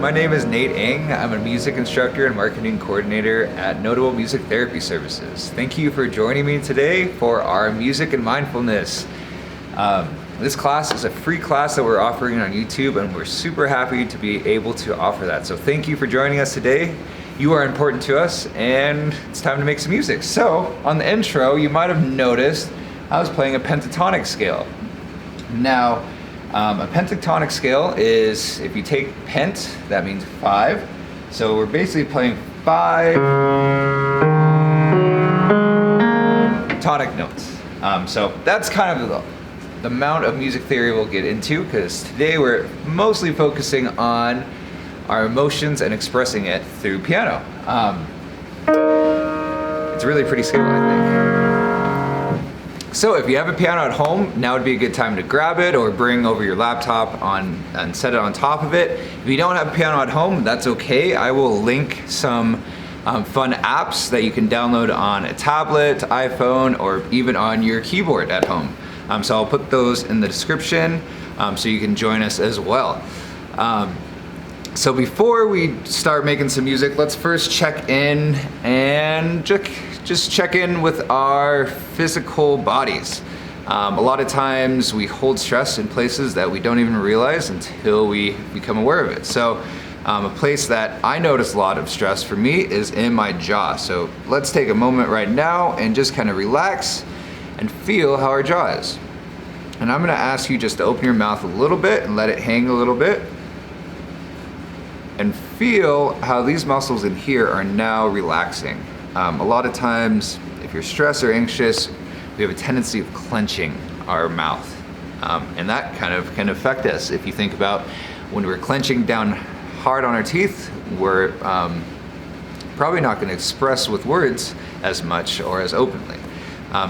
my name is Nate Ng. I'm a music instructor and marketing coordinator at Notable Music Therapy Services. Thank you for joining me today for our Music and Mindfulness. This class is a free class that we're offering on YouTube, and we're super happy to be able to offer that. So thank you for joining us today. You are important to us, and it's time to make some music. So on the intro, you might have noticed I was playing a pentatonic scale. Now, a pentatonic scale is, if you take pent, that means 5. So we're basically playing 5 tonic notes. So that's kind of the amount of music theory we'll get into, because today we're mostly focusing on our emotions and expressing it through piano. It's a really pretty scale, I think. So if you have a piano at home, now would be a good time to grab it or bring over your laptop and set it on top of it. If you don't have a piano at home, that's okay. I will link some fun apps that you can download on a tablet, iPhone, or even on your keyboard at home. So I'll put those in the description so you can join us as well. So before we start making some music, let's first check in and just check in with our physical bodies. A lot of times we hold stress in places that we don't even realize until we become aware of it. So a place that I notice a lot of stress for me is in my jaw. So let's take a moment right now and just kind of relax and feel how our jaw is. And I'm gonna ask you just to open your mouth a little bit and let it hang a little bit. And feel how these muscles in here are now relaxing. A lot of times, if you're stressed or anxious, we have a tendency of clenching our mouth. And that kind of can affect us. If you think about when we're clenching down hard on our teeth, we're probably not gonna express with words as much or as openly.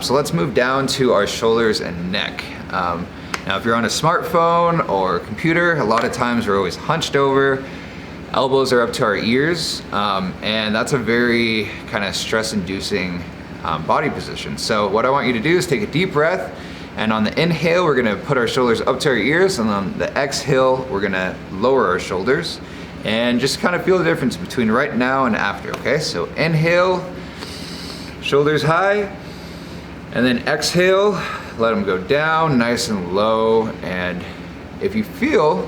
So let's move down to our shoulders and neck. Now if you're on a smartphone or computer, a lot of times we're always hunched over. Elbows are up to our ears, and that's a very kind of stress-inducing body position. So what I want you to do is take a deep breath, and on the inhale, we're gonna put our shoulders up to our ears, and on the exhale, we're gonna lower our shoulders, and just kind of feel the difference between right now and after, okay? So inhale, shoulders high, and then exhale, let them go down nice and low, and if you feel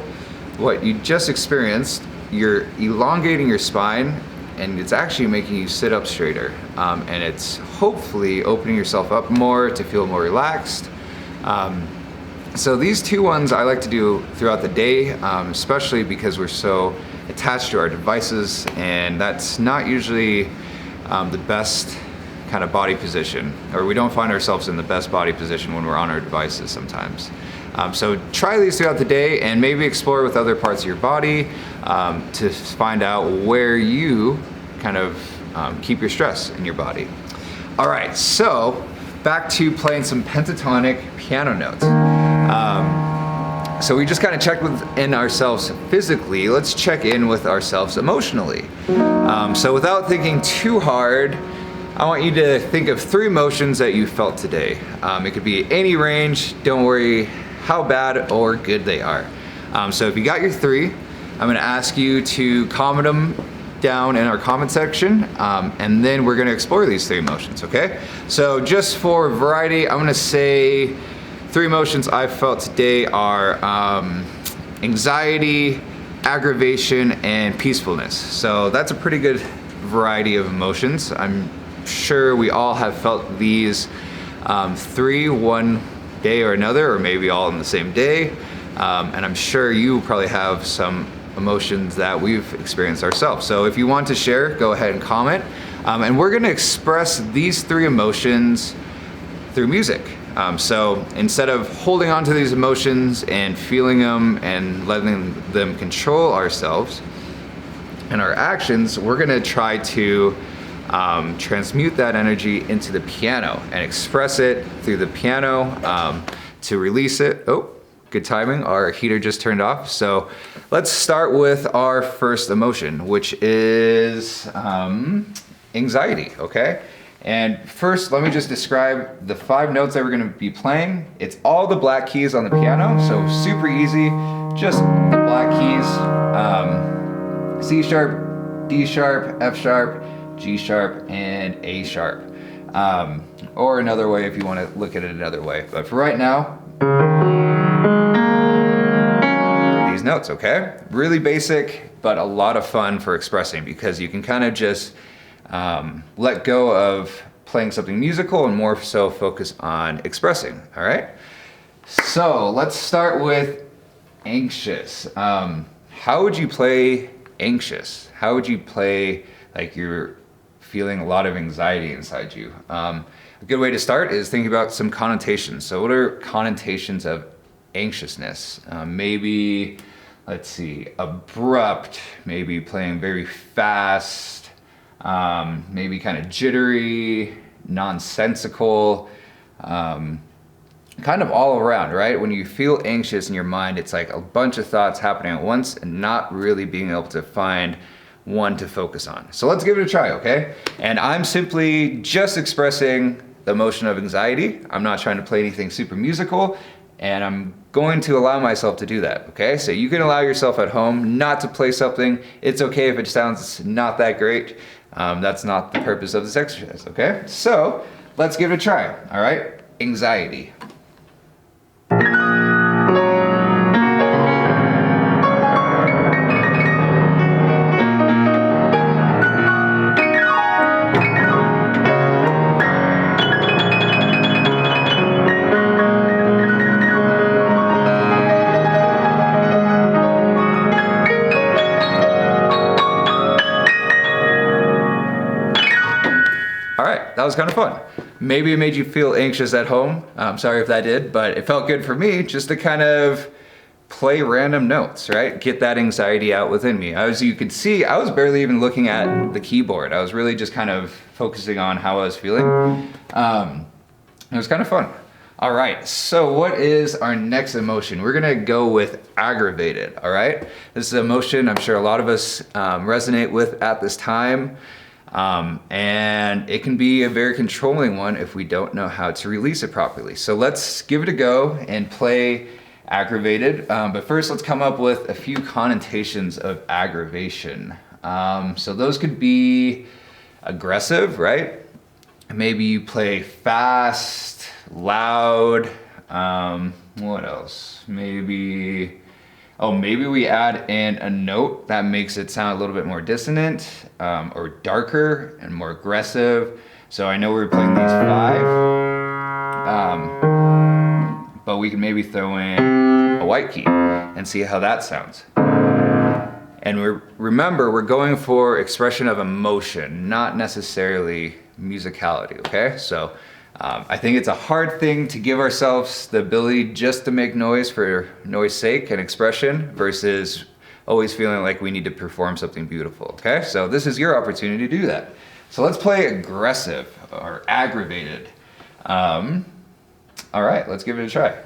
what you just experienced, you're elongating your spine, and it's actually making you sit up straighter. And it's hopefully opening yourself up more to feel more relaxed. So these two ones I like to do throughout the day, especially because we're so attached to our devices, and that's not usually the best kind of body position, or we don't find ourselves in the best body position when we're on our devices sometimes. So try these throughout the day and maybe explore with other parts of your body to find out where you kind of keep your stress in your body. All right, so back to playing some pentatonic piano notes. So we just kind of checked within ourselves physically. Let's check in with ourselves emotionally. So without thinking too hard, I want you to think of 3 emotions that you felt today. It could be any range. Don't worry how bad or good they are. So if you got your 3, I'm gonna ask you to comment them down in our comment section, and then we're gonna explore these 3 emotions, okay? So just for variety, I'm gonna say 3 emotions I felt today are anxiety, aggravation, and peacefulness. So that's a pretty good variety of emotions. I'm sure we all have felt these 3 one day or another, or maybe all in the same day. And I'm sure you probably have some emotions that we've experienced ourselves. So if you want to share, go ahead and comment. And we're gonna express these 3 emotions through music. So instead of holding on to these emotions and feeling them and letting them control ourselves and our actions, we're gonna try to transmute that energy into the piano and express it through the piano to release it. Oh, good timing, our heater just turned off. So let's start with our first emotion, which is anxiety, okay? And first, let me just describe the 5 notes that we're gonna be playing. It's all the black keys on the piano, so super easy, just the black keys. C sharp, D sharp, F sharp, G sharp, and A sharp. Or another way if you want to look at it another way. But for right now, these notes, okay? Really basic, but a lot of fun for expressing because you can kind of just let go of playing something musical and more so focus on expressing, all right? So let's start with anxious. How would you play anxious? How would you play like you're feeling a lot of anxiety inside you? A good way to start is thinking about some connotations. So what are connotations of anxiousness? Maybe, let's see, abrupt, maybe playing very fast, maybe kind of jittery, nonsensical, kind of all around, right? When you feel anxious in your mind, it's like a bunch of thoughts happening at once and not really being able to find one to focus on. So let's give it a try, okay? And I'm simply just expressing the emotion of anxiety. I'm not trying to play anything super musical, and I'm going to allow myself to do that, okay? So you can allow yourself at home not to play something. It's okay if it sounds not that great. That's not the purpose of this exercise, okay? So let's give it a try, all right? Anxiety. All right, that was kind of fun. Maybe it made you feel anxious at home. I'm sorry if that did, but it felt good for me just to kind of play random notes, right? Get that anxiety out within me. As you can see, I was barely even looking at the keyboard. I was really just kind of focusing on how I was feeling. It was kind of fun. All right, so what is our next emotion? We're gonna go with aggravated, all right? This is an emotion I'm sure a lot of us resonate with at this time. And it can be a very controlling one if we don't know how to release it properly. So let's give it a go and play aggravated. But first let's come up with a few connotations of aggravation. So those could be aggressive, right? Maybe you play fast, loud. What else? Maybe we add in a note that makes it sound a little bit more dissonant, or darker and more aggressive. So I know we're playing these 5, but we can maybe throw in a white key and see how that sounds. And remember, we're going for expression of emotion, not necessarily musicality, okay? So I think it's a hard thing to give ourselves the ability just to make noise for noise sake and expression versus always feeling like we need to perform something beautiful, okay? So this is your opportunity to do that. So let's play aggressive or aggravated. All right, let's give it a try.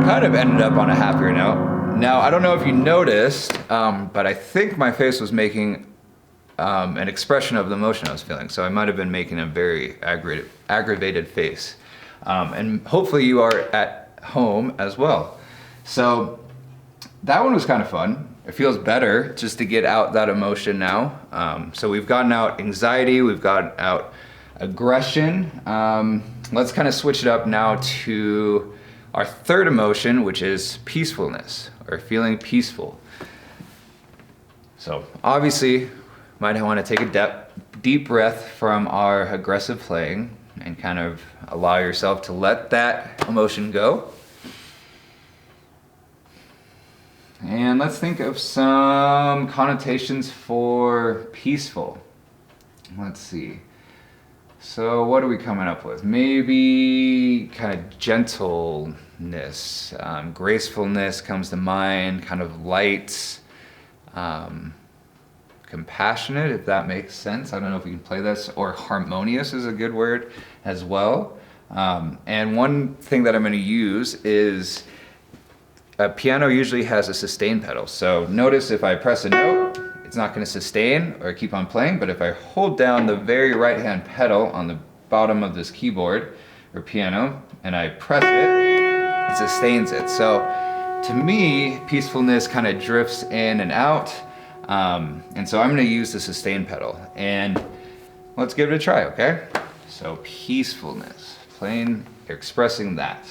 Kind of ended up on a happier note. Now, I don't know if you noticed, but I think my face was making an expression of the emotion I was feeling. So I might have been making a very aggravated face. And hopefully you are at home as well. So that one was kind of fun. It feels better just to get out that emotion now. So we've gotten out anxiety, we've gotten out aggression. Let's kind of switch it up now to our third emotion, which is peacefulness, or feeling peaceful. So obviously, might want to take a deep breath from our aggressive playing and kind of allow yourself to let that emotion go. And let's think of some connotations for peaceful. Let's see. So what are we coming up with? Maybe kind of gentleness, gracefulness comes to mind, kind of light, kind compassionate, if that makes sense. I don't know if you can play this, or harmonious is a good word as well. And one thing that I'm going to use is, a piano usually has a sustain pedal. So notice if I press a note, it's not going to sustain or keep on playing, but if I hold down the very right hand pedal on the bottom of this keyboard or piano and I press it, it sustains it. So to me, peacefulness kind of drifts in and out. And so I'm going to use the sustain pedal, and let's give it a try, okay? So peacefulness, playing, expressing that.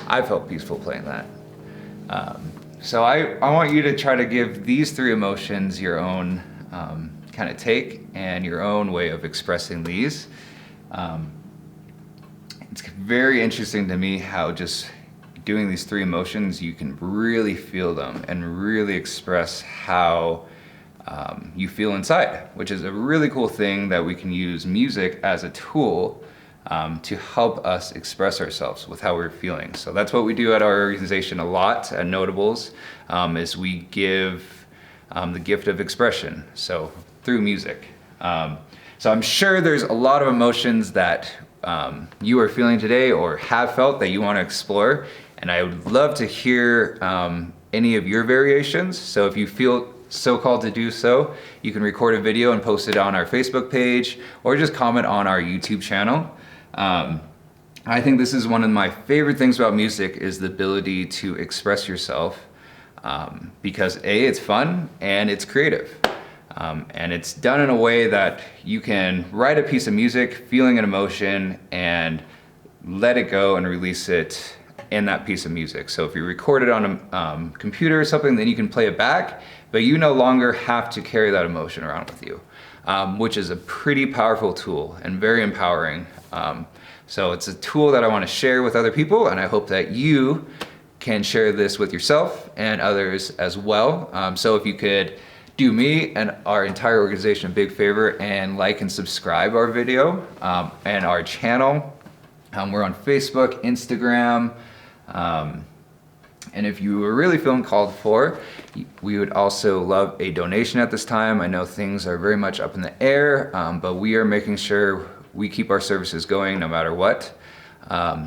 I felt peaceful playing that. So I want you to try to give these three emotions your own kind of take and your own way of expressing these. It's very interesting to me how just doing these three emotions, you can really feel them and really express how you feel inside, which is a really cool thing that we can use music as a tool to help us express ourselves with how we're feeling. So that's what we do at our organization a lot at Notables, is we give the gift of expression, so through music. So I'm sure there's a lot of emotions that you are feeling today or have felt that you want to explore, and I would love to hear any of your variations. So if you feel so called to do so, you can record a video and post it on our Facebook page or just comment on our YouTube channel. I think this is one of my favorite things about music, is the ability to express yourself, because A, it's fun and it's creative. And it's done in a way that you can write a piece of music, feeling an emotion, and let it go and release it in that piece of music. So if you record it on a computer or something, then you can play it back, but you no longer have to carry that emotion around with you, which is a pretty powerful tool and very empowering. So it's a tool that I want to share with other people, and I hope that you can share this with yourself and others as well. So if you could do me and our entire organization a big favor and like and subscribe our video and our channel. We're on Facebook, Instagram, and if you were really feeling called for, we would also love a donation at this time. I know things are very much up in the air, but we are making sure we keep our services going no matter what.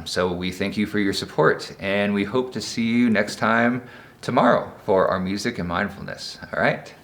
So we thank you for your support, and we hope to see you next time tomorrow for our music and mindfulness. All right.